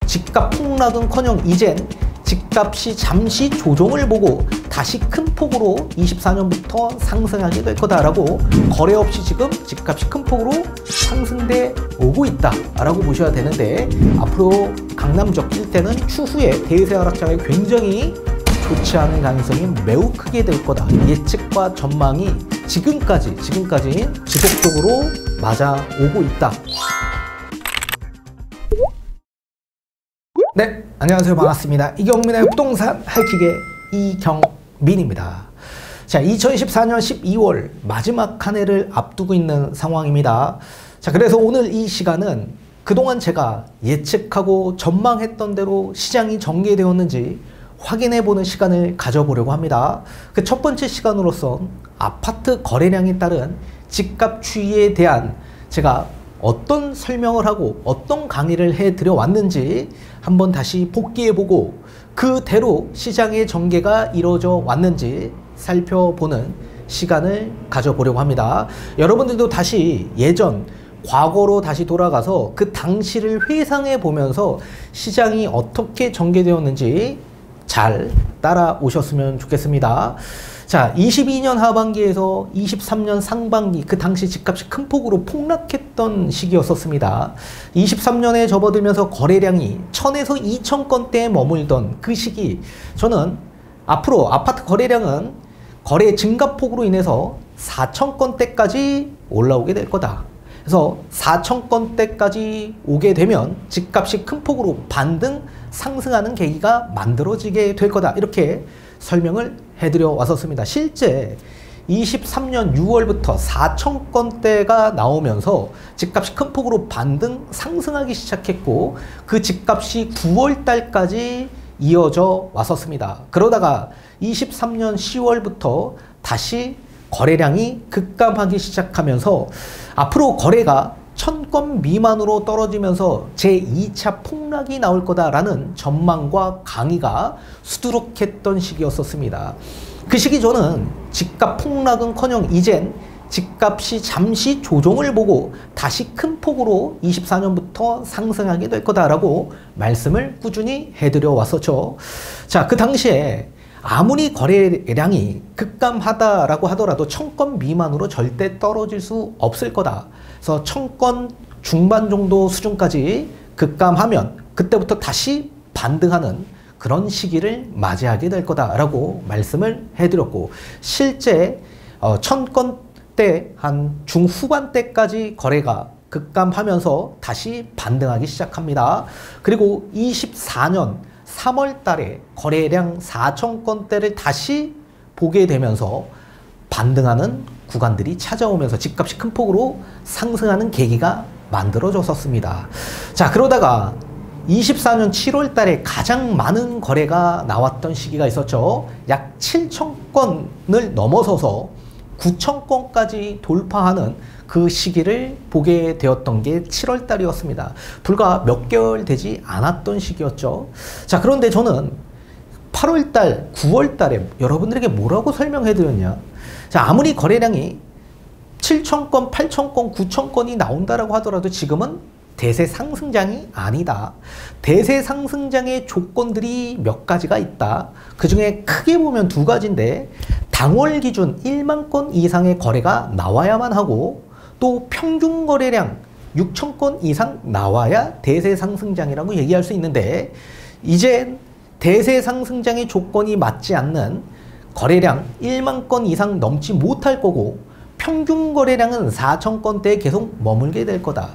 집값 폭락은커녕 이젠 집값이 잠시 조정을 보고 다시 큰 폭으로 24년부터 상승하게 될 거다라고, 거래 없이 지금 집값이 큰 폭으로 상승돼 오고 있다라고 보셔야 되는데, 앞으로 강남 적길 때는 추후에 대세 하락장에 굉장히 좋지 않은 가능성이 매우 크게 될 거다. 예측과 전망이 지금까지 지속적으로 맞아오고 있다. 네, 안녕하세요. 반갑습니다. 이경민의 부동산 하이킥의 이경민입니다. 자, 2024년 12월 마지막 한 해를 앞두고 있는 상황입니다. 자, 그래서 오늘 이 시간은 그동안 제가 예측하고 전망했던 대로 시장이 전개되었는지 확인해보는 시간을 가져보려고 합니다. 그 첫 번째 시간으로서 아파트 거래량에 따른 집값 추이에 대한 제가 어떤 설명을 하고 어떤 강의를 해드려 왔는지 한번 다시 복기해보고 그대로 시장의 전개가 이루어져 왔는지 살펴보는 시간을 가져보려고 합니다. 여러분들도 다시 예전 과거로 다시 돌아가서 그 당시를 회상해 보면서 시장이 어떻게 전개되었는지 잘 따라오셨으면 좋겠습니다. 자, 22년 하반기에서 23년 상반기, 그 당시 집값이 큰 폭으로 폭락했던 시기였었습니다. 23년에 접어들면서 거래량이 1000에서 2000건대에 머물던 그 시기, 저는 앞으로 아파트 거래량은 거래 증가폭으로 인해서 4000건대까지 올라오게 될 거다. 그래서 4000건대까지 오게 되면 집값이 큰 폭으로 반등 상승하는 계기가 만들어지게 될 거다. 이렇게 설명을 해드려 왔었습니다. 실제 23년 6월부터 4000건대가 나오면서 집값이 큰 폭으로 반등 상승하기 시작했고, 그 집값이 9월달까지 이어져 왔었습니다. 그러다가 23년 10월부터 다시 거래량이 급감하기 시작하면서 앞으로 거래가 1000건 미만으로 떨어지면서 제2차 폭락이 나올 거다라는 전망과 강의가 수두룩했던 시기였었습니다. 그 시기 저는 집값 폭락은커녕 이젠 집값이 잠시 조정을 보고 다시 큰 폭으로 24년부터 상승하게 될 거다라고 말씀을 꾸준히 해드려 왔었죠. 자, 그 당시에 아무리 거래량이 급감하다라고 하더라도 1000건 미만으로 절대 떨어질 수 없을 거다. 그래서 1000건 중반 정도 수준까지 급감하면 그때부터 다시 반등하는 그런 시기를 맞이하게 될 거다라고 말씀을 해드렸고, 실제 1000건대 한 중후반대까지 거래가 급감하면서 다시 반등하기 시작합니다. 그리고 24년 3월 달에 거래량 4000건대를 다시 보게 되면서 반등하는 구간들이 찾아오면서 집값이 큰 폭으로 상승하는 계기가 만들어졌었습니다. 자, 그러다가 24년 7월 달에 가장 많은 거래가 나왔던 시기가 있었죠. 약 7000건을 넘어서서 9000건까지 돌파하는 그 시기를 보게 되었던 게 7월 달이었습니다. 불과 몇 개월 되지 않았던 시기였죠. 자, 그런데 저는 8월 달, 9월 달에 여러분들에게 뭐라고 설명해 드렸냐. 자, 아무리 거래량이 7000건, 8000건, 9000건이 나온다라고 하더라도 지금은 대세 상승장이 아니다. 대세 상승장의 조건들이 몇 가지가 있다. 그 중에 크게 보면 두 가지인데, 당월 기준 1만 건 이상의 거래가 나와야만 하고, 또 평균 거래량 6000건 이상 나와야 대세 상승장이라고 얘기할 수 있는데, 이제 대세 상승장의 조건이 맞지 않는 거래량 1만 건 이상 넘지 못할 거고, 평균 거래량은 4000건대에 계속 머물게 될 거다.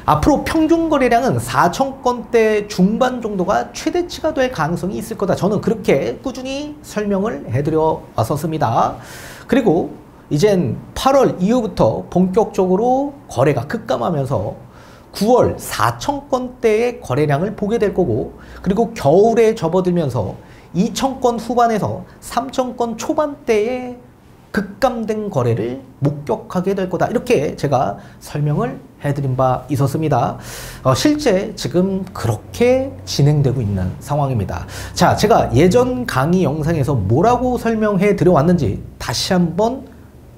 앞으로 평균 거래량은 4000건대 중반 정도가 최대치가 될 가능성이 있을 거다. 저는 그렇게 꾸준히 설명을 해드려 왔었습니다. 그리고 이젠 8월 이후부터 본격적으로 거래가 급감하면서 9월 4000건대의 거래량을 보게 될 거고, 그리고 겨울에 접어들면서 2000건 후반에서 3000건 초반대의 급감된 거래를 목격하게 될 거다. 이렇게 제가 설명을 해드린 바 있었습니다. 실제 지금 그렇게 진행되고 있는 상황입니다. 자, 제가 예전 강의 영상에서 뭐라고 설명해 드려 왔는지 다시 한번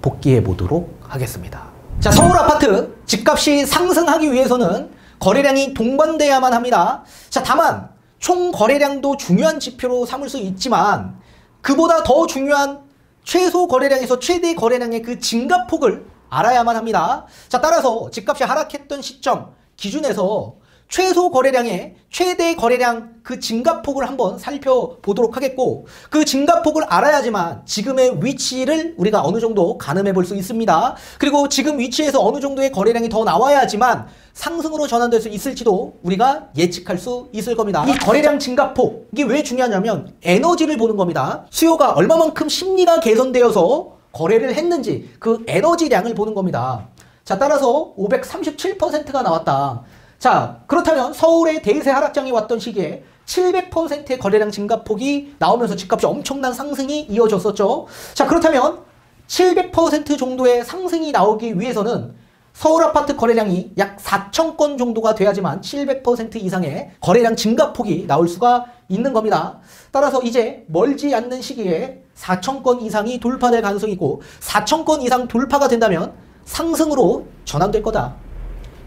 복기해 보도록 하겠습니다. 자, 서울 아파트 집값이 상승하기 위해서는 거래량이 동반돼야만 합니다. 자, 다만 총 거래량도 중요한 지표로 삼을 수 있지만 그보다 더 중요한 최소 거래량에서 최대 거래량의 그 증가폭을 알아야만 합니다. 자, 따라서 집값이 하락했던 시점 기준에서 최소 거래량의 최대 거래량 그 증가폭을 한번 살펴보도록 하겠고, 그 증가폭을 알아야지만 지금의 위치를 우리가 어느 정도 가늠해 볼 수 있습니다. 그리고 지금 위치에서 어느 정도의 거래량이 더 나와야지만 상승으로 전환될 수 있을지도 우리가 예측할 수 있을 겁니다. 이 거래량 증가폭, 이게 왜 중요하냐면 에너지를 보는 겁니다. 수요가 얼마만큼 심리가 개선되어서 거래를 했는지 그 에너지량을 보는 겁니다. 자, 따라서 537%가 나왔다. 자, 그렇다면 서울의 대세 하락장이 왔던 시기에 700%의 거래량 증가폭이 나오면서 집값이 엄청난 상승이 이어졌었죠. 자, 그렇다면 700% 정도의 상승이 나오기 위해서는 서울 아파트 거래량이 약 4,000건 정도가 돼야지만 700% 이상의 거래량 증가폭이 나올 수가 있는 겁니다. 따라서 이제 멀지 않는 시기에 4,000건 이상이 돌파될 가능성이 있고, 4,000건 이상 돌파가 된다면 상승으로 전환될 거다.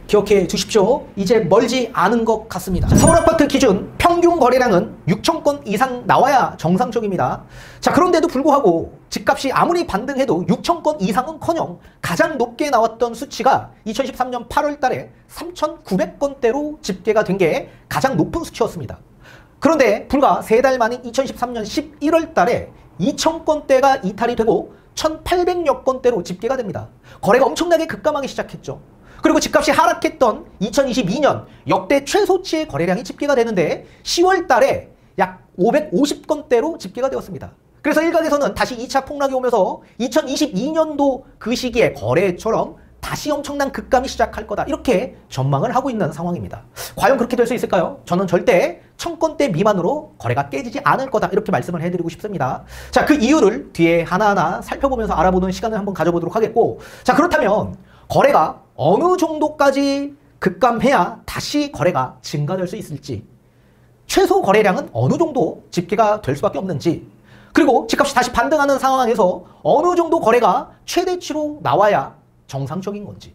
기억해 두십시오. 이제 멀지 않은 것 같습니다. 서울 아파트 기준 평균 거래량은 6,000건 이상 나와야 정상적입니다. 자, 그런데도 불구하고 집값이 아무리 반등해도 6,000건 이상은커녕 가장 높게 나왔던 수치가 2013년 8월 달에 3,900건대로 집계가 된 게 가장 높은 수치였습니다. 그런데 불과 3달 만인 2013년 11월 달에 2,000건대가 이탈이 되고 1,800여 건대로 집계가 됩니다. 거래가 엄청나게 급감하기 시작했죠. 그리고 집값이 하락했던 2022년 역대 최소치의 거래량이 집계가 되는데 10월 달에 약 550건대로 집계가 되었습니다. 그래서 일각에서는 다시 2차 폭락이 오면서 2022년도 그 시기에 거래처럼 다시 엄청난 급감이 시작할 거다, 이렇게 전망을 하고 있는 상황입니다. 과연 그렇게 될 수 있을까요? 저는 절대 1,000건대 미만으로 거래가 깨지지 않을 거다, 이렇게 말씀을 해드리고 싶습니다. 자, 그 이유를 뒤에 하나하나 살펴보면서 알아보는 시간을 한번 가져보도록 하겠고, 자, 그렇다면 거래가 어느 정도까지 급감해야 다시 거래가 증가될 수 있을지, 최소 거래량은 어느 정도 집계가 될 수밖에 없는지, 그리고 집값이 다시 반등하는 상황에서 어느 정도 거래가 최대치로 나와야 정상적인 건지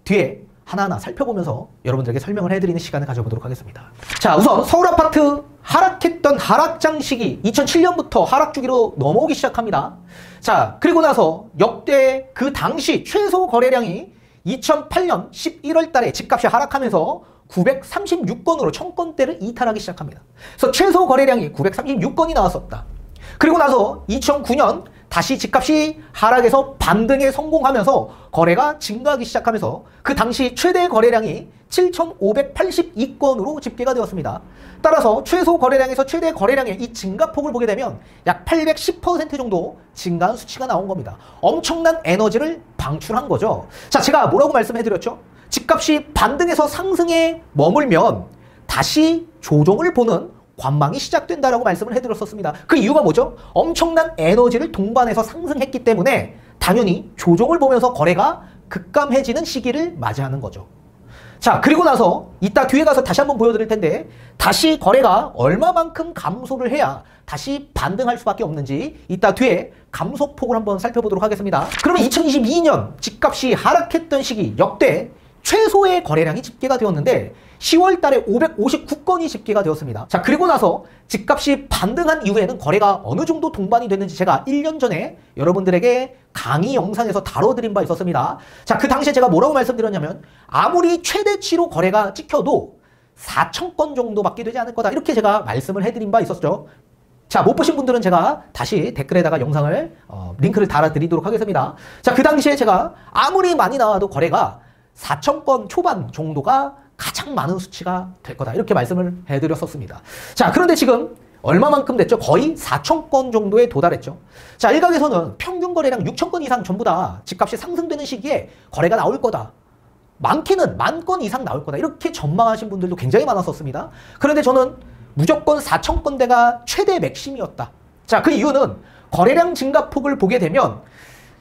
뒤에 하나하나 살펴보면서 여러분들에게 설명을 해드리는 시간을 가져보도록 하겠습니다. 자, 우선 서울 아파트 하락했던 하락장 시기 2007년부터 하락 주기로 넘어오기 시작합니다. 자, 그리고 나서 역대 그 당시 최소 거래량이 2008년 11월 달에 집값이 하락하면서 936건으로 1,000건대를 이탈하기 시작합니다. 그래서 최소 거래량이 936건이 나왔었다. 그리고 나서 2009년 다시 집값이 하락해서 반등에 성공하면서 거래가 증가하기 시작하면서 그 당시 최대 거래량이 7,582건으로 집계가 되었습니다. 따라서 최소 거래량에서 최대 거래량의 이 증가폭을 보게 되면 약 810% 정도 증가한 수치가 나온 겁니다. 엄청난 에너지를 방출한 거죠. 자, 제가 뭐라고 말씀해드렸죠? 집값이 반등해서 상승에 머물면 다시 조정을 보는 관망이 시작된다라고 말씀을 해드렸었습니다. 그 이유가 뭐죠? 엄청난 에너지를 동반해서 상승했기 때문에 당연히 조정을 보면서 거래가 급감해지는 시기를 맞이하는 거죠. 자, 그리고 나서 이따 뒤에 가서 다시 한번 보여드릴 텐데 다시 거래가 얼마만큼 감소를 해야 다시 반등할 수밖에 없는지 이따 뒤에 감소폭을 한번 살펴보도록 하겠습니다. 그러면 2022년 집값이 하락했던 시기 역대 최소의 거래량이 집계가 되었는데 10월 달에 559건이 집계가 되었습니다. 자, 그리고 나서 집값이 반등한 이후에는 거래가 어느 정도 동반이 됐는지 제가 1년 전에 여러분들에게 강의 영상에서 다뤄드린 바 있었습니다. 자, 그 당시에 제가 뭐라고 말씀드렸냐면 아무리 최대치로 거래가 찍혀도 4,000건 정도밖에 되지 않을 거다, 이렇게 제가 말씀을 해드린 바 있었죠. 자, 못 보신 분들은 제가 다시 댓글에다가 영상을 링크를 달아드리도록 하겠습니다. 자, 그 당시에 제가 아무리 많이 나와도 거래가 4,000건 초반 정도가 가장 많은 수치가 될 거다, 이렇게 말씀을 해드렸었습니다. 자, 그런데 지금 얼마만큼 됐죠? 거의 4,000건 정도에 도달했죠. 자, 일각에서는 평균 거래량 6,000건 이상 전부 다 집값이 상승되는 시기에 거래가 나올 거다, 많게는 10,000건 이상 나올 거다, 이렇게 전망하신 분들도 굉장히 많았었습니다. 그런데 저는 무조건 4,000건대가 최대 맥심이었다. 자, 그 이유는 거래량 증가폭을 보게 되면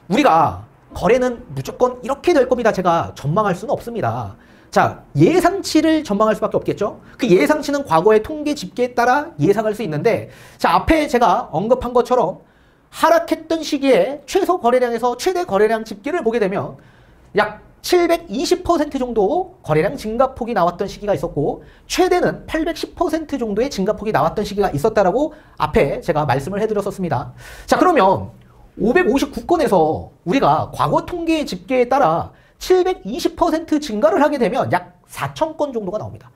우리가 거래는 무조건 이렇게 될 겁니다, 제가 전망할 수는 없습니다. 자, 예상치를 전망할 수밖에 없겠죠. 그 예상치는 과거의 통계 집계에 따라 예상할 수 있는데, 자, 앞에 제가 언급한 것처럼 하락했던 시기에 최소 거래량에서 최대 거래량 집계를 보게 되면 약 720% 정도 거래량 증가폭이 나왔던 시기가 있었고 최대는 810% 정도의 증가폭이 나왔던 시기가 있었다라고 앞에 제가 말씀을 해드렸었습니다. 자, 그러면 559건에서 우리가 과거 통계 집계에 따라 720% 증가를 하게 되면 약 4,000건 정도가 나옵니다.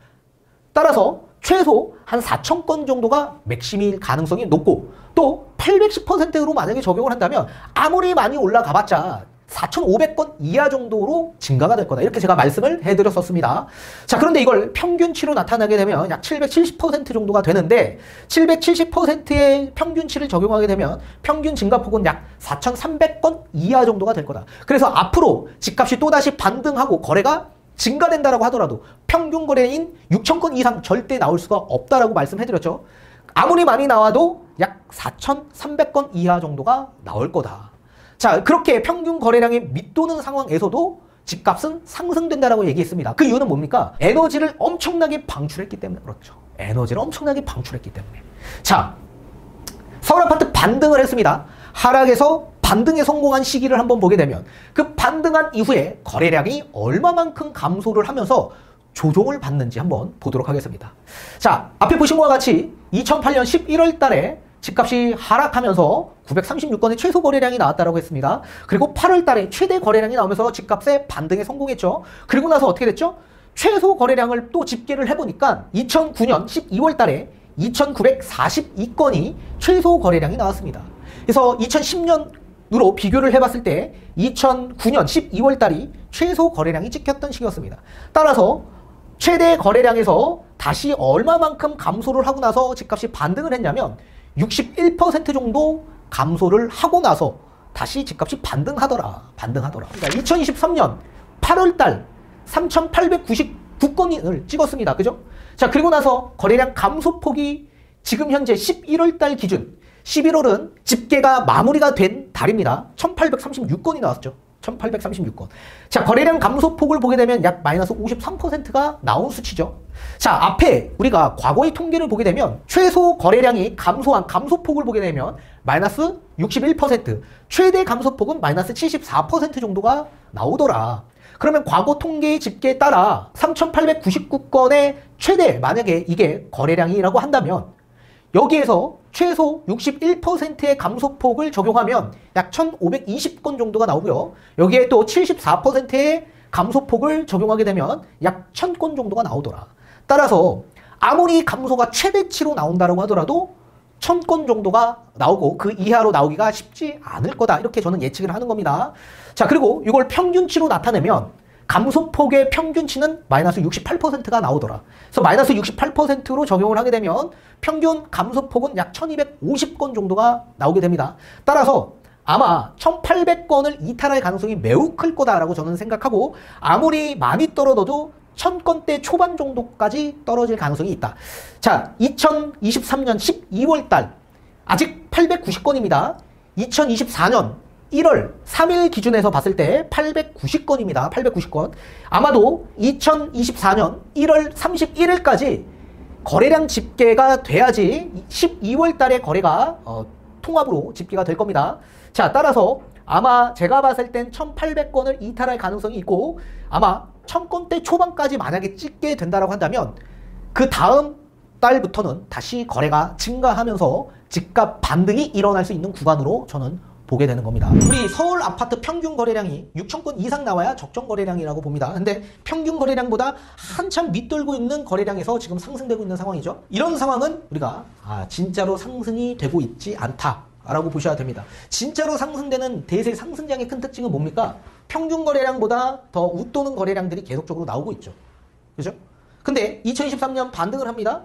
따라서 최소 한 4,000건 정도가 맥심일 가능성이 높고 또 810%로 만약에 적용을 한다면 아무리 많이 올라가봤자 4,500건 이하 정도로 증가가 될 거다. 이렇게 제가 말씀을 해드렸었습니다. 자, 그런데 이걸 평균치로 나타나게 되면 약 770% 정도가 되는데 770%의 평균치를 적용하게 되면 평균 증가폭은 약 4,300건 이하 정도가 될 거다. 그래서 앞으로 집값이 또다시 반등하고 거래가 증가된다라고 하더라도 평균 거래인 6,000건 이상 절대 나올 수가 없다라고 말씀해드렸죠. 아무리 많이 나와도 약 4,300건 이하 정도가 나올 거다. 자, 그렇게 평균 거래량이 밑도는 상황에서도 집값은 상승된다라고 얘기했습니다. 그 이유는 뭡니까? 에너지를 엄청나게 방출했기 때문에 그렇죠. 에너지를 엄청나게 방출했기 때문에. 자, 서울 아파트 반등을 했습니다. 하락에서 반등에 성공한 시기를 한번 보게 되면 그 반등한 이후에 거래량이 얼마만큼 감소를 하면서 조정을 받는지 한번 보도록 하겠습니다. 자, 앞에 보신 것과 같이 2008년 11월 달에 집값이 하락하면서 936건의 최소 거래량이 나왔다고 했습니다. 그리고 8월 달에 최대 거래량이 나오면서 집값의 반등에 성공했죠. 그리고 나서 어떻게 됐죠? 최소 거래량을 또 집계를 해보니까 2009년 12월 달에 2,942건이 최소 거래량이 나왔습니다. 그래서 2010년으로 비교를 해봤을 때 2009년 12월 달이 최소 거래량이 찍혔던 시기였습니다. 따라서 최대 거래량에서 다시 얼마만큼 감소를 하고 나서 집값이 반등을 했냐면 61% 정도 감소를 하고 나서 다시 집값이 반등하더라. 그러니까 2023년 8월 달 3,899건을 찍었습니다. 그죠? 자, 그리고 나서 거래량 감소폭이 지금 현재 11월 달 기준 11월은 집계가 마무리가 된 달입니다. 1,836건이 나왔죠. 1,836건. 자, 거래량 감소폭을 보게 되면 약 마이너스 53%가 나온 수치죠. 자, 앞에 우리가 과거의 통계를 보게 되면 최소 거래량이 감소한 감소폭을 보게 되면 마이너스 61%, 최대 감소폭은 마이너스 74% 정도가 나오더라. 그러면 과거 통계의 집계에 따라 3,899건의 최대, 만약에 이게 거래량이라고 한다면 여기에서 최소 61%의 감소폭을 적용하면 약 1,520건 정도가 나오고요. 여기에 또 74%의 감소폭을 적용하게 되면 약 1,000건 정도가 나오더라. 따라서 아무리 감소가 최대치로 나온다고 하더라도 1,000건 정도가 나오고 그 이하로 나오기가 쉽지 않을 거다. 이렇게 저는 예측을 하는 겁니다. 자, 그리고 이걸 평균치로 나타내면 감소폭의 평균치는 마이너스 68%가 나오더라. 그래서 마이너스 68%로 적용을 하게 되면 평균 감소폭은 약 1,250건 정도가 나오게 됩니다. 따라서 아마 1,800건을 이탈할 가능성이 매우 클 거다라고 저는 생각하고 아무리 많이 떨어져도 1,000건대 초반 정도까지 떨어질 가능성이 있다. 자, 2023년 12월 달 아직 890건입니다. 2024년 1월 3일 기준에서 봤을 때 890건입니다. 890건. 아마도 2024년 1월 31일까지 거래량 집계가 돼야지 12월 달에 거래가 통합으로 집계가 될 겁니다. 자, 따라서 아마 제가 봤을 땐 1,800건을 이탈할 가능성이 있고 아마 1,000건대 초반까지 만약에 찍게 된다고 한다면 그 다음 달부터는 다시 거래가 증가하면서 집값 반등이 일어날 수 있는 구간으로 저는 보게 되는 겁니다. 우리 서울 아파트 평균 거래량이 6,000건 이상 나와야 적정 거래량이라고 봅니다. 근데 평균 거래량보다 한참 밑돌고 있는 거래량에서 지금 상승되고 있는 상황이죠. 이런 상황은 우리가 진짜로 상승이 되고 있지 않다라고 보셔야 됩니다. 진짜로 상승되는 대세 상승장의 큰 특징은 뭡니까? 평균 거래량보다 더 웃도는 거래량들이 계속적으로 나오고 있죠. 그죠? 근데 2023년 반등을 합니다.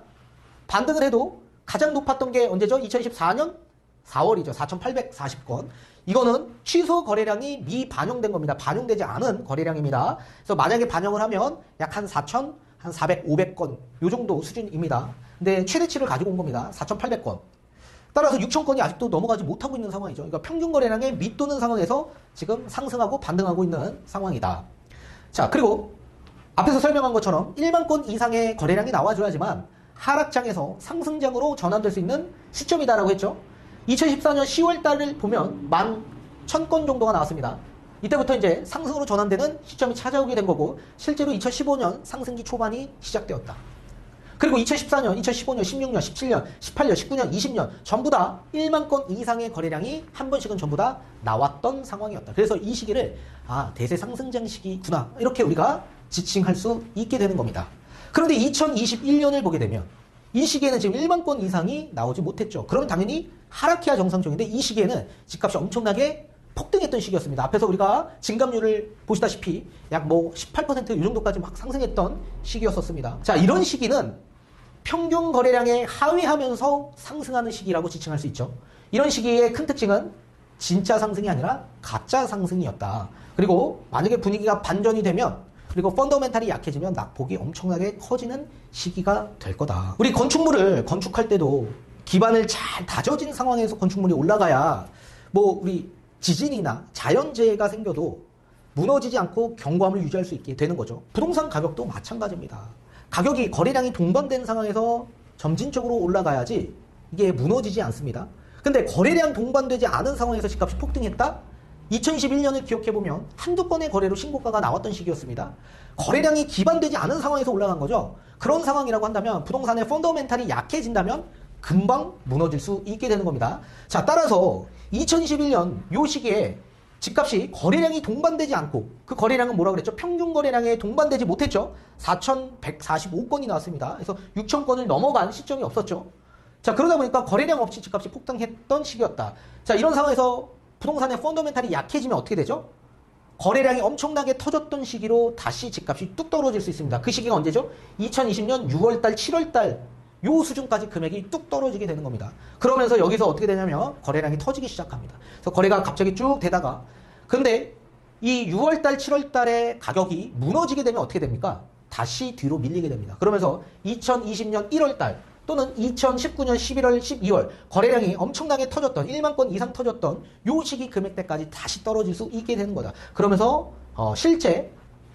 반등을 해도 가장 높았던 게 언제죠? 2024년 4월이죠. 4,840건. 이거는 취소 거래량이 미반영된 겁니다. 반영되지 않은 거래량입니다. 그래서 만약에 반영을 하면 약 한 4,000, 한 400, 500건 요 정도 수준입니다. 근데 최대치를 가지고 온 겁니다. 4,800건. 따라서 6,000건이 아직도 넘어가지 못하고 있는 상황이죠. 그러니까 평균 거래량에 밑도는 상황에서 지금 상승하고 반등하고 있는 상황이다. 자, 그리고 앞에서 설명한 것처럼 1만 건 이상의 거래량이 나와줘야지만 하락장에서 상승장으로 전환될 수 있는 시점이다라고 했죠. 2014년 10월 달을 보면 11,000건 정도가 나왔습니다. 이때부터 이제 상승으로 전환되는 시점이 찾아오게 된 거고 실제로 2015년 상승기 초반이 시작되었다. 그리고 2014년, 2015년, 16년, 17년, 18년, 19년, 20년 전부 다 1만 건 이상의 거래량이 한 번씩은 전부 다 나왔던 상황이었다. 그래서 이 시기를 대세 상승장 시기구나 이렇게 우리가 지칭할 수 있게 되는 겁니다. 그런데 2021년을 보게 되면 이 시기에는 지금 1만 건 이상이 나오지 못했죠. 그럼 당연히 하락해야 정상적인데 이 시기에는 집값이 엄청나게 폭등했던 시기였습니다. 앞에서 우리가 증감률을 보시다시피 약 18% 이 정도까지 막 상승했던 시기였었습니다. 자, 이런 시기는 평균 거래량에 하회하면서 상승하는 시기라고 지칭할 수 있죠. 이런 시기의 큰 특징은 진짜 상승이 아니라 가짜 상승이었다. 그리고 만약에 분위기가 반전이 되면 그리고 펀더멘탈이 약해지면 낙폭이 엄청나게 커지는 시기가 될 거다. 우리 건축물을 건축할 때도 기반을 잘 다져진 상황에서 건축물이 올라가야 우리 지진이나 자연재해가 생겨도 무너지지 않고 견고함을 유지할 수 있게 되는 거죠. 부동산 가격도 마찬가지입니다. 가격이 거래량이 동반된 상황에서 점진적으로 올라가야지 이게 무너지지 않습니다. 근데 거래량 동반되지 않은 상황에서 집값이 폭등했다? 2021년을 기억해보면 한두 건의 거래로 신고가가 나왔던 시기였습니다. 거래량이 기반되지 않은 상황에서 올라간 거죠. 그런 상황이라고 한다면 부동산의 펀더멘탈이 약해진다면 금방 무너질 수 있게 되는 겁니다. 자, 따라서 2021년 요 시기에 집값이 거래량이 동반되지 않고 그 거래량은 뭐라 그랬죠? 평균 거래량에 동반되지 못했죠. 4,145건이 나왔습니다. 그래서 6,000건을 넘어간 시점이 없었죠. 자, 그러다 보니까 거래량 없이 집값이 폭등했던 시기였다. 자, 이런 상황에서 부동산의 펀더멘탈이 약해지면 어떻게 되죠? 거래량이 엄청나게 터졌던 시기로 다시 집값이 뚝 떨어질 수 있습니다. 그 시기가 언제죠? 2020년 6월달, 7월달 요 수준까지 금액이 뚝 떨어지게 되는 겁니다. 그러면서 여기서 어떻게 되냐면 거래량이 터지기 시작합니다. 그래서 거래가 갑자기 쭉 되다가 근데 이 6월달, 7월달의 가격이 무너지게 되면 어떻게 됩니까? 다시 뒤로 밀리게 됩니다. 그러면서 2020년 1월달 또는 2019년 11월, 12월 거래량이 엄청나게 터졌던 1만 건 이상 터졌던 요 시기 금액대까지 다시 떨어질 수 있게 되는 거다. 그러면서 실제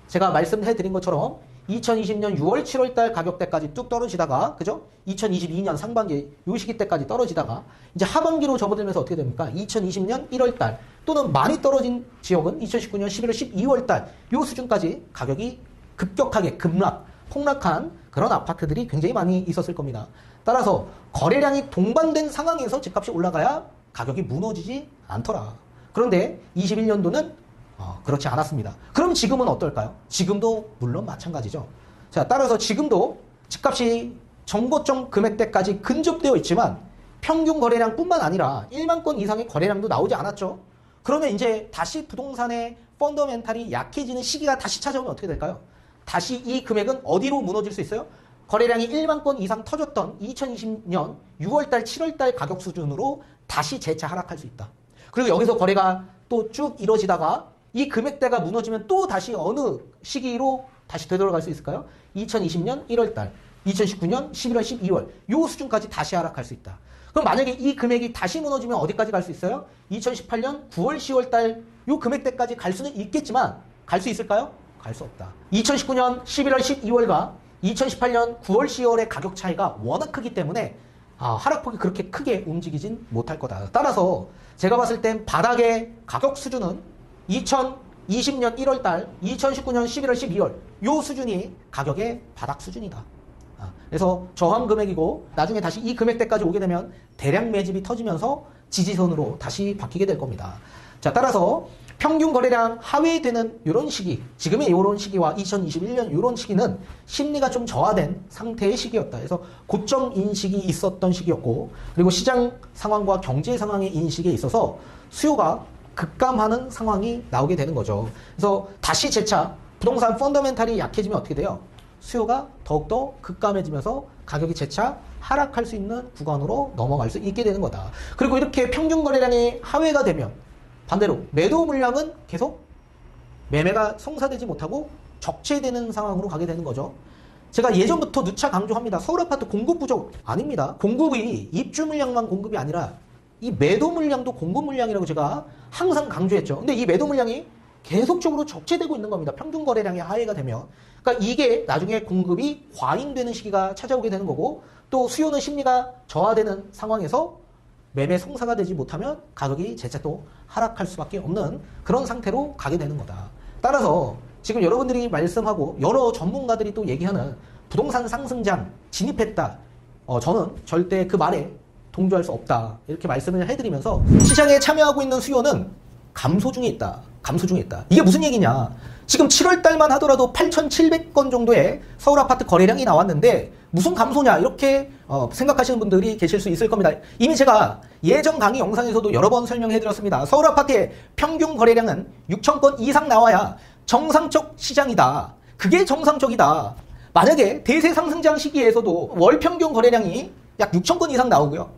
제가 말씀해드린 것처럼 2020년 6월, 7월 달 가격대까지 뚝 떨어지다가, 그죠? 2022년 상반기 요 시기 때까지 떨어지다가, 이제 하반기로 접어들면서 어떻게 됩니까? 2020년 1월 달, 또는 많이 떨어진 지역은 2019년 11월, 12월 달, 요 수준까지 가격이 급격하게 폭락한 그런 아파트들이 굉장히 많이 있었을 겁니다. 따라서 거래량이 동반된 상황에서 집값이 올라가야 가격이 무너지지 않더라. 그런데 21년도는 그렇지 않았습니다. 그럼 지금은 어떨까요? 지금도 물론 마찬가지죠. 자, 따라서 지금도 집값이 정고점 금액대까지 근접되어 있지만 평균 거래량뿐만 아니라 1만 건 이상의 거래량도 나오지 않았죠. 그러면 이제 다시 부동산의 펀더멘탈이 약해지는 시기가 다시 찾아오면 어떻게 될까요? 다시 이 금액은 어디로 무너질 수 있어요? 거래량이 1만 건 이상 터졌던 2020년 6월달, 7월달 가격 수준으로 다시 재차 하락할 수 있다. 그리고 여기서 거래가 또 쭉 이뤄지다가 이 금액대가 무너지면 또 다시 어느 시기로 다시 되돌아갈 수 있을까요? 2020년 1월달, 2019년 11월, 12월 요 수준까지 다시 하락할 수 있다. 그럼 만약에 이 금액이 다시 무너지면 어디까지 갈 수 있어요? 2018년 9월, 10월달 요 금액대까지 갈 수는 있겠지만 갈 수 있을까요? 갈 수 없다. 2019년 11월, 12월과 2018년 9월, 10월의 가격 차이가 워낙 크기 때문에 하락폭이 그렇게 크게 움직이진 못할 거다. 따라서 제가 봤을 땐 바닥의 가격 수준은 2020년 1월달, 2019년 11월, 12월 요 수준이 가격의 바닥 수준이다. 그래서 저항 금액이고 나중에 다시 이 금액대까지 오게 되면 대량 매집이 터지면서 지지선으로 다시 바뀌게 될 겁니다. 자, 따라서 평균 거래량 하회되는 이런 시기, 지금의 이런 시기와 2021년 이런 시기는 심리가 좀 저하된 상태의 시기였다. 그래서 고점 인식이 있었던 시기였고, 그리고 시장 상황과 경제 상황의 인식에 있어서 수요가 급감하는 상황이 나오게 되는 거죠. 그래서 다시 재차 부동산 펀더멘탈이 약해지면 어떻게 돼요? 수요가 더욱더 급감해지면서 가격이 재차 하락할 수 있는 구간으로 넘어갈 수 있게 되는 거다. 그리고 이렇게 평균 거래량이 하회가 되면 반대로 매도 물량은 계속 매매가 성사되지 못하고 적체되는 상황으로 가게 되는 거죠. 제가 예전부터 누차 강조합니다. 서울 아파트 공급 부족 아닙니다. 공급이 입주 물량만 공급이 아니라 이 매도 물량도 공급 물량이라고 제가 항상 강조했죠. 근데 이 매도 물량이 계속적으로 적체되고 있는 겁니다. 평균 거래량이 하회가 되면. 그러니까 이게 나중에 공급이 과잉되는 시기가 찾아오게 되는 거고, 또 수요는 심리가 저하되는 상황에서 매매 성사가 되지 못하면 가격이 재차 또 하락할 수밖에 없는 그런 상태로 가게 되는 거다. 따라서 지금 여러분들이 말씀하고 여러 전문가들이 또 얘기하는 부동산 상승장 진입했다. 저는 절대 그 말에 동조할 수 없다. 이렇게 말씀을 해드리면서 시장에 참여하고 있는 수요는 감소 중에 있다. 감소 중에 있다. 이게 무슨 얘기냐. 지금 7월 달만 하더라도 8,700건 정도의 서울 아파트 거래량이 나왔는데 무슨 감소냐 이렇게 생각하시는 분들이 계실 수 있을 겁니다. 이미 제가 예전 강의 영상에서도 여러 번 설명해 드렸습니다. 서울 아파트의 평균 거래량은 6,000건 이상 나와야 정상적 시장이다. 그게 정상적이다. 만약에 대세 상승장 시기에서도 월 평균 거래량이 약 6,000건 이상 나오고요.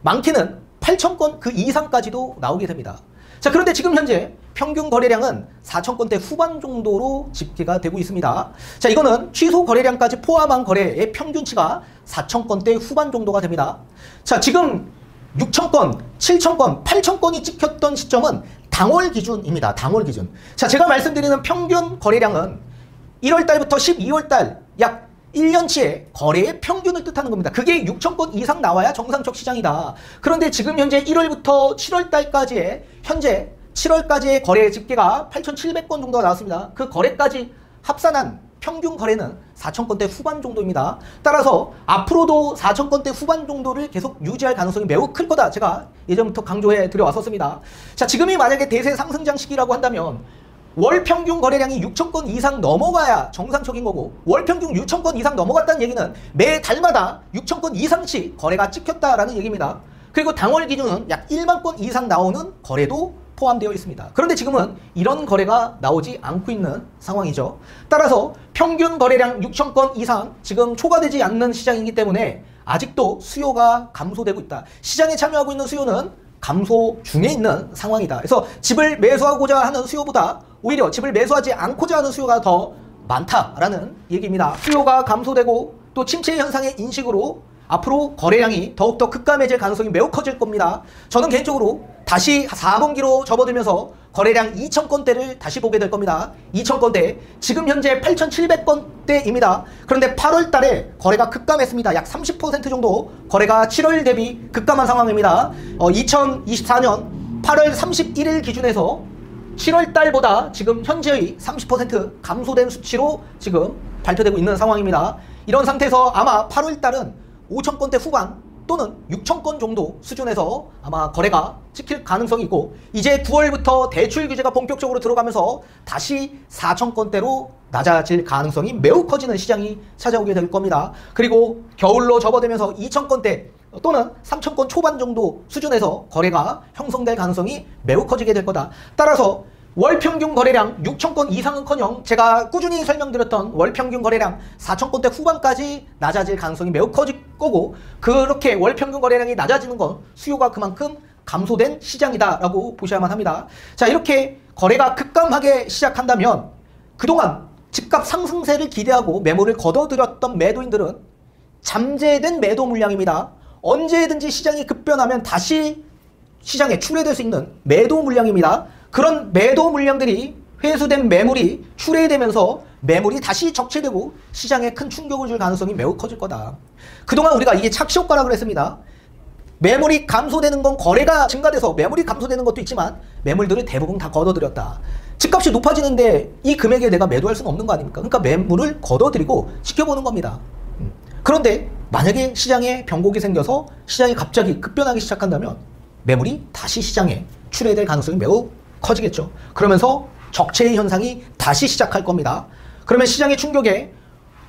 많게는 8,000건 그 이상까지도 나오게 됩니다. 자, 그런데 지금 현재 평균 거래량은 4,000건대 후반 정도로 집계가 되고 있습니다. 자, 이거는 취소 거래량까지 포함한 거래의 평균치가 4,000건대 후반 정도가 됩니다. 자, 지금 6,000건, 7,000건, 8,000건이 찍혔던 시점은 당월 기준입니다. 당월 기준. 자, 제가 말씀드리는 평균 거래량은 1월 달부터 12월 달 약 1년치의 거래의 평균을 뜻하는 겁니다. 그게 6,000건 이상 나와야 정상적 시장이다. 그런데 지금 현재 1월부터 7월 달까지의 현재 7월까지의 거래 집계가 8,700건 정도가 나왔습니다. 그 거래까지 합산한 평균 거래는 4,000건대 후반 정도입니다. 따라서 앞으로도 4,000건대 후반 정도를 계속 유지할 가능성이 매우 클 거다. 제가 예전부터 강조해 드려왔었습니다. 자, 지금이 만약에 대세 상승장 시기라고 한다면 월 평균 거래량이 6,000건 이상 넘어가야 정상적인 거고, 월 평균 6,000건 이상 넘어갔다는 얘기는 매 달마다 6,000건 이상씩 거래가 찍혔다라는 얘기입니다. 그리고 당월 기준은 약 1만 건 이상 나오는 거래도 포함되어 있습니다. 그런데 지금은 이런 거래가 나오지 않고 있는 상황이죠. 따라서 평균 거래량 6,000건 이상 지금 초과되지 않는 시장이기 때문에 아직도 수요가 감소되고 있다. 시장에 참여하고 있는 수요는 감소 중에 있는 상황이다. 그래서 집을 매수하고자 하는 수요보다 오히려 집을 매수하지 않고자 하는 수요가 더 많다라는 얘기입니다. 수요가 감소되고 또 침체 현상의 인식으로 앞으로 거래량이 더욱더 급감해질 가능성이 매우 커질 겁니다. 저는 개인적으로 다시 4분기로 접어들면서 거래량 2,000건대를 다시 보게 될 겁니다. 2,000건대. 지금 현재 8,700건대입니다. 그런데 8월 달에 거래가 급감했습니다. 약 30% 정도 거래가 7월 대비 급감한 상황입니다. 2024년 8월 31일 기준에서 7월 달보다 지금 현재의 30% 감소된 수치로 지금 발표되고 있는 상황입니다. 이런 상태에서 아마 8월 달은 5,000건대 후반 또는 6,000건 정도 수준에서 아마 거래가 찍힐 가능성이 있고, 이제 9월부터 대출 규제가 본격적으로 들어가면서 다시 4,000건대로 낮아질 가능성이 매우 커지는 시장이 찾아오게 될 겁니다. 그리고 겨울로 접어들면서 2,000건대 또는 3,000건 초반 정도 수준에서 거래가 형성될 가능성이 매우 커지게 될 거다. 따라서 월평균 거래량 6,000건 이상은커녕 제가 꾸준히 설명드렸던 월평균 거래량 4,000건대 후반까지 낮아질 가능성이 매우 커질 거고, 그렇게 월평균 거래량이 낮아지는 건 수요가 그만큼 감소된 시장이다라고 보셔야만 합니다. 자, 이렇게 거래가 급감하게 시작한다면 그동안 집값 상승세를 기대하고 매물을 걷어들였던 매도인들은 잠재된 매도 물량입니다. 언제든지 시장이 급변하면 다시 시장에 출회될 수 있는 매도 물량입니다. 그런 매도 물량들이 회수된 매물이 출회되면서 매물이 다시 적체되고 시장에 큰 충격을 줄 가능성이 매우 커질 거다. 그동안 우리가 이게 착시효과라고 했습니다. 매물이 감소되는 건 거래가 증가돼서 매물이 감소되는 것도 있지만 매물들을 대부분 다 걷어들였다. 집값이 높아지는데 이 금액에 내가 매도할 수는 없는 거 아닙니까? 그러니까 매물을 걷어들이고 지켜보는 겁니다. 그런데 만약에 시장에 변곡이 생겨서 시장이 갑자기 급변하기 시작한다면 매물이 다시 시장에 출회될 가능성이 매우 커지겠죠. 그러면서 적체의 현상이 다시 시작할 겁니다. 그러면 시장의 충격에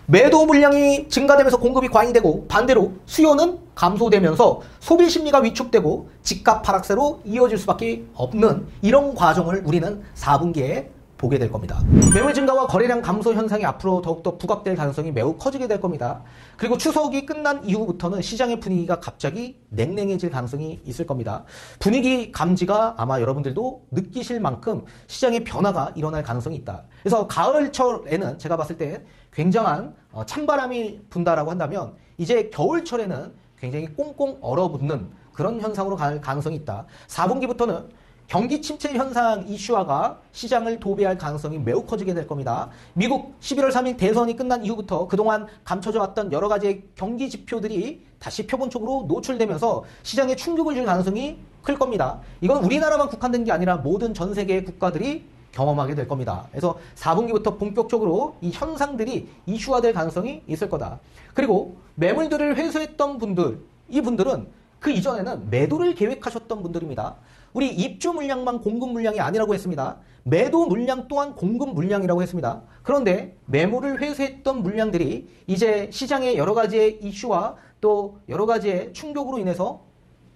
매도 물량이 증가되면서 공급이 과잉되고 반대로 수요는 감소되면서 소비 심리가 위축되고 집값 하락세로 이어질 수밖에 없는 이런 과정을 우리는 4분기에 보게 될 겁니다. 매물 증가와 거래량 감소 현상이 앞으로 더욱더 부각될 가능성이 매우 커지게 될 겁니다. 그리고 추석이 끝난 이후부터는 시장의 분위기가 갑자기 냉랭해질 가능성이 있을 겁니다. 분위기 감지가 아마 여러분들도 느끼실 만큼 시장의 변화가 일어날 가능성이 있다. 그래서 가을철에는 제가 봤을 때 굉장한 찬바람이 분다라고 한다면 이제 겨울철에는 굉장히 꽁꽁 얼어붙는 그런 현상으로 갈 가능성이 있다. 4분기부터는 경기 침체 현상 이슈화가 시장을 도배할 가능성이 매우 커지게 될 겁니다. 미국 11월 3일 대선이 끝난 이후부터 그동안 감춰져 왔던 여러 가지의 경기 지표들이 다시 표본적으로 노출되면서 시장에 충격을 줄 가능성이 클 겁니다. 이건 우리나라만 국한된 게 아니라 모든 전 세계의 국가들이 경험하게 될 겁니다. 그래서 4분기부터 본격적으로 이 현상들이 이슈화될 가능성이 있을 거다. 그리고 매물들을 회수했던 분들, 이분들은 그 이전에는 매도를 계획하셨던 분들입니다. 우리 입주 물량만 공급 물량이 아니라고 했습니다. 매도 물량 또한 공급 물량이라고 했습니다. 그런데 매물을 회수했던 물량들이 이제 시장의 여러 가지의 이슈와 또 여러 가지의 충격으로 인해서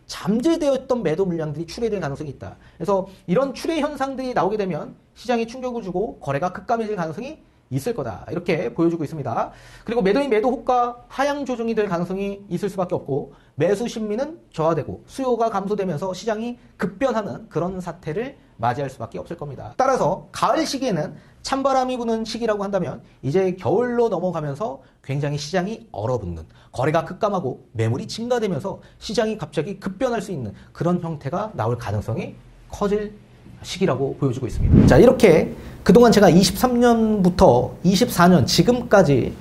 잠재되었던 매도 물량들이 출회될 가능성이 있다. 그래서 이런 출회 현상들이 나오게 되면 시장에 충격을 주고 거래가 급감해질 가능성이 있을 거다. 이렇게 보여주고 있습니다. 그리고 매도인 매도 호가 하향 조정이 될 가능성이 있을 수밖에 없고 매수 심리는 저하되고 수요가 감소되면서 시장이 급변하는 그런 사태를 맞이할 수밖에 없을 겁니다. 따라서 가을 시기에는 찬바람이 부는 시기라고 한다면 이제 겨울로 넘어가면서 굉장히 시장이 얼어붙는, 거래가 급감하고 매물이 증가되면서 시장이 갑자기 급변할 수 있는 그런 형태가 나올 가능성이 커질 시기라고 보여주고 있습니다. 자, 이렇게 그동안 제가 23년부터 24년 지금까지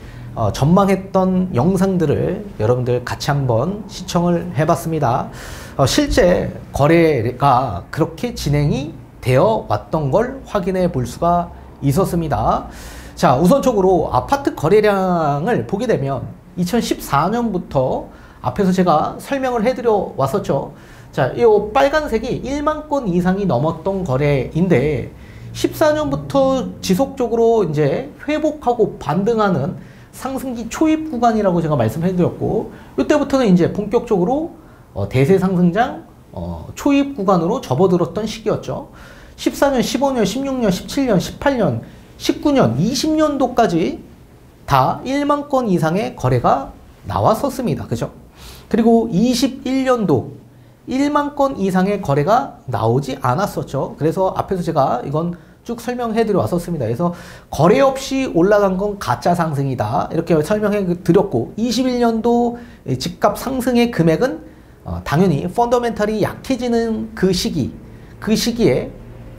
전망했던 영상들을 여러분들 같이 한번 시청을 해봤습니다. 실제 거래가 그렇게 진행이 되어 왔던 걸 확인해 볼 수가 있었습니다. 자, 우선적으로 아파트 거래량을 보게 되면 2014년부터 앞에서 제가 설명을 해드려 왔었죠. 자, 이 빨간색이 1만 건 이상이 넘었던 거래인데 14년부터 지속적으로 이제 회복하고 반등하는 상승기 초입 구간이라고 제가 말씀해 드렸고, 이때부터는 이제 본격적으로 대세 상승장 초입 구간으로 접어들었던 시기였죠. 14년, 15년, 16년, 17년, 18년, 19년, 20년도까지 다 1만 건 이상의 거래가 나왔었습니다. 그죠? 그리고 21년도 1만 건 이상의 거래가 나오지 않았었죠. 그래서 앞에서 제가 이건 쭉 설명해 드려 왔었습니다. 그래서 거래 없이 올라간 건 가짜 상승이다. 이렇게 설명해 드렸고, 21년도 집값 상승의 금액은 당연히 펀더멘탈이 약해지는 그 시기에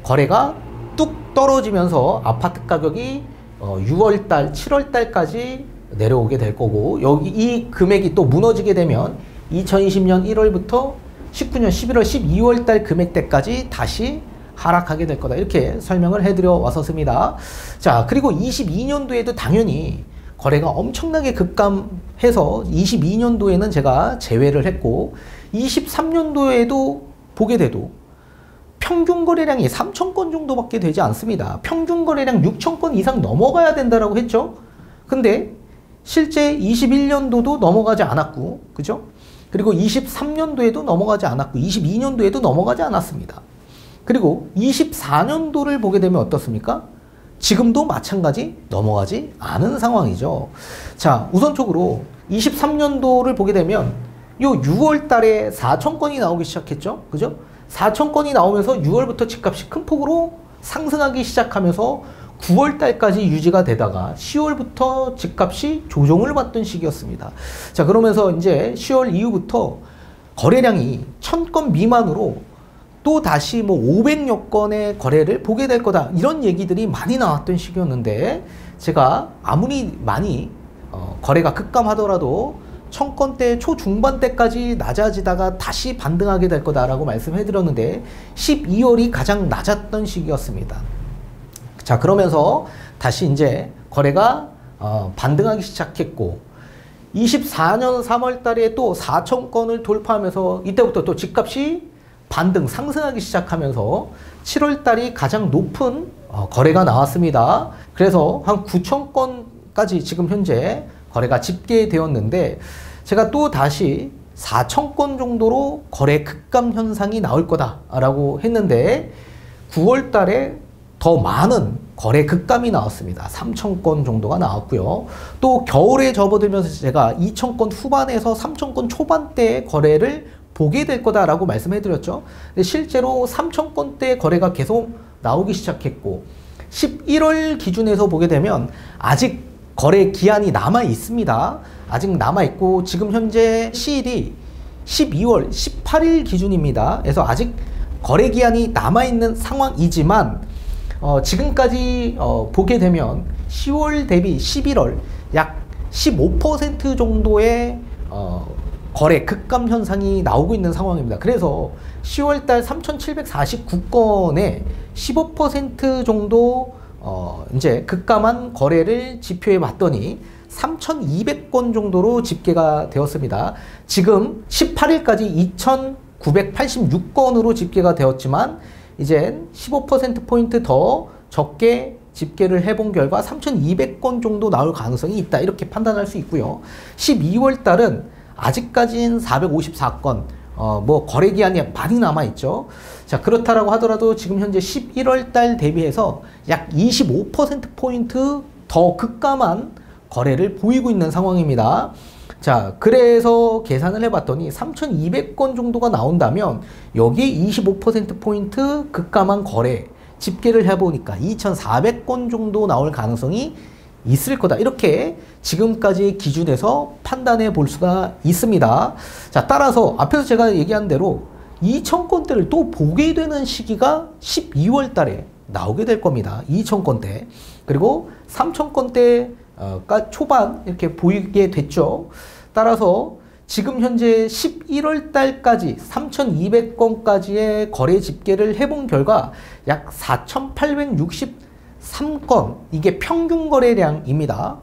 거래가 뚝 떨어지면서 아파트 가격이 6월달, 7월달까지 내려오게 될 거고, 여기 이 금액이 또 무너지게 되면 2020년 1월부터 19년 11월, 12월 달 금액대까지 다시 하락하게 될 거다. 이렇게 설명을 해드려 왔었습니다. 자, 그리고 22년도에도 당연히 거래가 엄청나게 급감해서 22년도에는 제가 제외를 했고, 23년도에도 보게 돼도 평균 거래량이 3,000건 정도밖에 되지 않습니다. 평균 거래량 6,000건 이상 넘어가야 된다라고 했죠. 근데 실제 21년도도 넘어가지 않았고, 그죠? 그리고 23년도에도 넘어가지 않았고 22년도에도 넘어가지 않았습니다. 그리고 24년도를 보게 되면 어떻습니까? 지금도 마찬가지 넘어가지 않은 상황이죠. 자, 우선적으로 23년도를 보게 되면 요 6월 달에 4,000건이 나오기 시작했죠. 그죠? 4,000건이 나오면서 6월부터 집값이 큰 폭으로 상승하기 시작하면서 9월 달까지 유지가 되다가 10월부터 집값이 조정을 받던 시기였습니다. 자, 그러면서 이제 10월 이후부터 거래량이 1,000건 미만으로 또 다시 뭐 500여 건의 거래를 보게 될 거다. 이런 얘기들이 많이 나왔던 시기였는데, 제가 아무리 많이 거래가 급감하더라도 1,000건대 초중반대까지 낮아지다가 다시 반등하게 될 거다라고 말씀해 드렸는데 12월이 가장 낮았던 시기였습니다. 자, 그러면서 다시 이제 거래가 반등하기 시작했고, 24년 3월 달에 또 4,000건을 돌파하면서 이때부터 또 집값이 반등 상승하기 시작하면서 7월 달이 가장 높은 거래가 나왔습니다. 그래서 한 9,000건까지 지금 현재 거래가 집계되었는데, 제가 또 다시 4,000건 정도로 거래 급감 현상이 나올 거다라고 했는데 9월 달에 더 많은 거래 급감이 나왔습니다. 3,000건 정도가 나왔고요. 또 겨울에 접어들면서 제가 2,000건 후반에서 3,000건 초반대의 거래를 보게 될 거다라고 말씀해 드렸죠. 근데 실제로 3,000건대 거래가 계속 나오기 시작했고, 11월 기준에서 보게 되면 아직 거래 기한이 남아 있습니다. 아직 남아 있고, 지금 현재 시일이 12월 18일 기준입니다. 그래서 아직 거래 기한이 남아있는 상황이지만 지금까지 보게 되면 10월 대비 11월 약 15% 정도의 거래 급감 현상이 나오고 있는 상황입니다. 그래서 10월달 3,749건에 15% 정도 이제 급감한 거래를 지표해 봤더니 3,200건 정도로 집계가 되었습니다. 지금 18일까지 2,986건으로 집계가 되었지만 이제 15%포인트 더 적게 집계를 해본 결과 3,200건 정도 나올 가능성이 있다, 이렇게 판단할 수 있고요. 12월 달은 아직까지는 454건, 뭐 거래 기한이 많이 남아있죠. 자, 그렇다라고 하더라도 지금 현재 11월 달 대비해서 약 25%포인트 더 급감한 거래를 보이고 있는 상황입니다. 자, 그래서 계산을 해봤더니 3,200건 정도가 나온다면 여기에 25%포인트 급감한 거래 집계를 해보니까 2,400건 정도 나올 가능성이 있을 거다, 이렇게 지금까지 기준에서 판단해 볼 수가 있습니다. 자, 따라서 앞에서 제가 얘기한 대로 2,000건대를 또 보게 되는 시기가 12월 달에 나오게 될 겁니다. 2,000건대. 그리고 3,000건대 초반 이렇게 보이게 됐죠. 따라서 지금 현재 11월 달까지 3,200건까지의 거래 집계를 해본 결과 약 4,863건, 이게 평균 거래량입니다.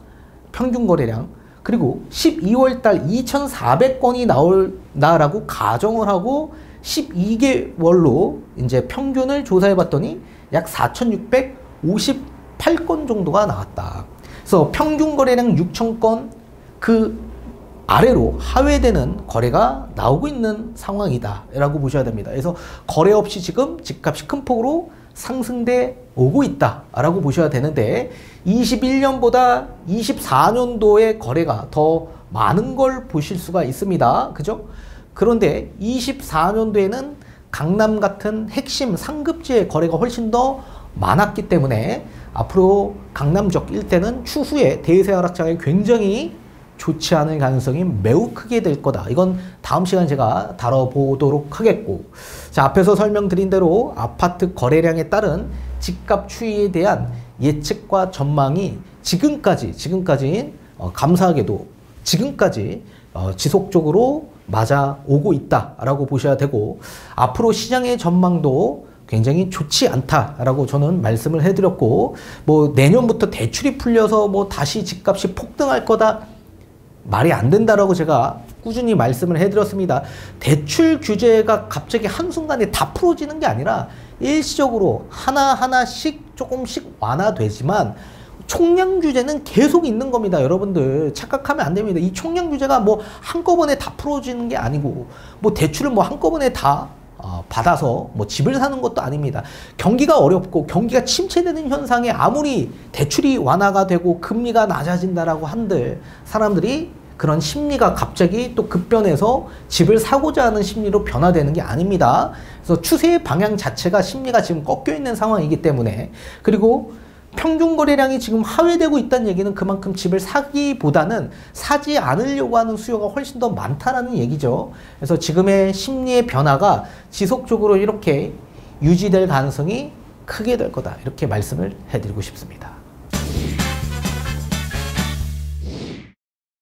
평균 거래량. 그리고 12월 달 2,400건이 나올다라고 가정을 하고 12개월로 이제 평균을 조사해 봤더니 약 4,658건 정도가 나왔다. 그래서 평균 거래량 6,000건 그 아래로 하회되는 거래가 나오고 있는 상황이다 라고 보셔야 됩니다. 그래서 거래 없이 지금 집값이 큰 폭으로 상승돼 오고 있다 라고 보셔야 되는데, 21년보다 24년도의 거래가 더 많은 걸 보실 수가 있습니다. 그죠? 그런데 24년도에는 강남 같은 핵심 상급지의 거래가 훨씬 더 많았기 때문에 앞으로 강남 적 일대는 추후에 대세 하락장이 굉장히 좋지 않을 가능성이 매우 크게 될 거다. 이건 다음 시간 제가 다뤄보도록 하겠고, 자, 앞에서 설명드린 대로 아파트 거래량에 따른 집값 추이에 대한 예측과 전망이 지금까지 감사하게도 지금까지 지속적으로 맞아오고 있다라고 보셔야 되고, 앞으로 시장의 전망도 굉장히 좋지 않다라고 저는 말씀을 해드렸고, 뭐 내년부터 대출이 풀려서 뭐 다시 집값이 폭등할 거다, 말이 안 된다라고 제가 꾸준히 말씀을 해드렸습니다. 대출 규제가 갑자기 한순간에 다 풀어지는 게 아니라 일시적으로 하나하나씩 조금씩 완화되지만 총량 규제는 계속 있는 겁니다. 여러분들 착각하면 안 됩니다. 이 총량 규제가 뭐 한꺼번에 다 풀어지는 게 아니고, 뭐 대출을 뭐 한꺼번에 다 받아서 뭐 집을 사는 것도 아닙니다. 경기가 어렵고 경기가 침체되는 현상에 아무리 대출이 완화가 되고 금리가 낮아진다라고 한들 사람들이 그런 심리가 갑자기 또 급변해서 집을 사고자 하는 심리로 변화되는 게 아닙니다. 그래서 추세의 방향 자체가 심리가 지금 꺾여 있는 상황이기 때문에, 그리고 평균 거래량이 지금 하회되고 있다는 얘기는 그만큼 집을 사기보다는 사지 않으려고 하는 수요가 훨씬 더 많다라는 얘기죠. 그래서 지금의 심리의 변화가 지속적으로 이렇게 유지될 가능성이 크게 될 거다, 이렇게 말씀을 해드리고 싶습니다.